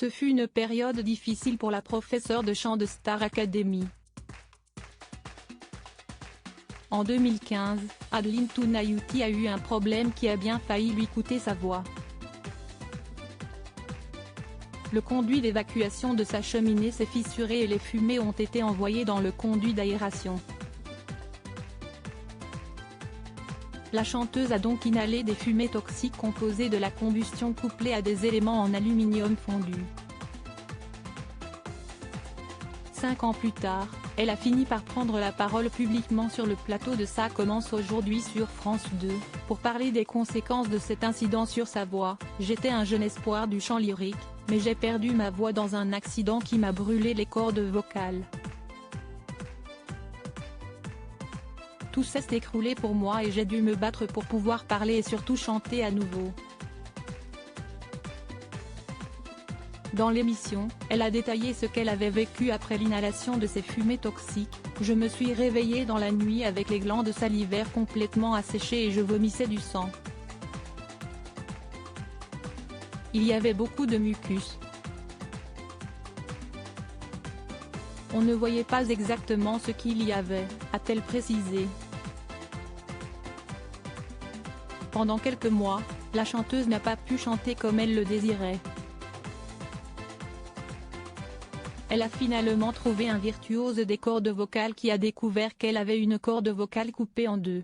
Ce fut une période difficile pour la professeure de chant de Star Academy. En 2015, Adeline Tounayouti a eu un problème qui a bien failli lui coûter sa voix. Le conduit d'évacuation de sa cheminée s'est fissuré et les fumées ont été envoyées dans le conduit d'aération. La chanteuse a donc inhalé des fumées toxiques composées de la combustion couplée à des éléments en aluminium fondu. 5 ans plus tard, elle a fini par prendre la parole publiquement sur le plateau de Ça commence aujourd'hui sur France 2, pour parler des conséquences de cet incident sur sa voix. J'étais un jeune espoir du chant lyrique, mais j'ai perdu ma voix dans un accident qui m'a brûlé les cordes vocales. Tout s'est écroulé pour moi et j'ai dû me battre pour pouvoir parler et surtout chanter à nouveau. Dans l'émission, elle a détaillé ce qu'elle avait vécu après l'inhalation de ces fumées toxiques. Je me suis réveillée dans la nuit avec les glandes salivaires complètement asséchées et je vomissais du sang. Il y avait beaucoup de mucus. On ne voyait pas exactement ce qu'il y avait, a-t-elle précisé. Pendant quelques mois, la chanteuse n'a pas pu chanter comme elle le désirait. Elle a finalement trouvé un virtuose des cordes vocales qui a découvert qu'elle avait une corde vocale coupée en deux.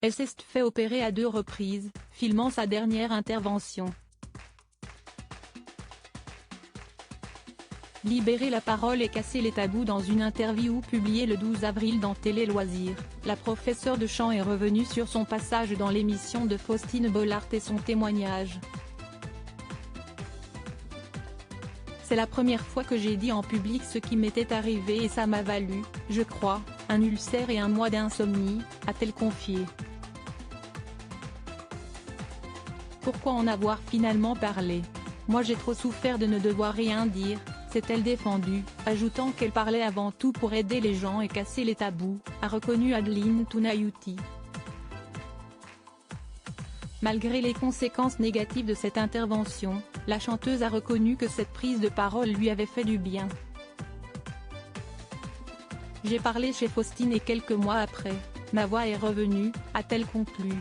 Elle s'est fait opérer à 2 reprises, filmant sa dernière intervention. Libérer la parole et casser les tabous. Dans une interview publiée le 12 avril dans Télé Loisirs, la professeure de chant est revenue sur son passage dans l'émission de Faustine Bollard et son témoignage. C'est la première fois que j'ai dit en public ce qui m'était arrivé et ça m'a valu, je crois, un ulcère et un mois d'insomnie, a-t-elle confié. Pourquoi en avoir finalement parlé? Moi j'ai trop souffert de ne devoir rien dire, s'est-elle défendue, ajoutant qu'elle parlait avant tout pour aider les gens et casser les tabous, a reconnu Adeline Tounayouti. Malgré les conséquences négatives de cette intervention, la chanteuse a reconnu que cette prise de parole lui avait fait du bien. J'ai parlé chez Faustine et quelques mois après, ma voix est revenue, a-t-elle conclu.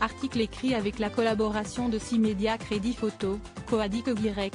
Article écrit avec la collaboration de 6 médias Crédit Photo, Coadic Y.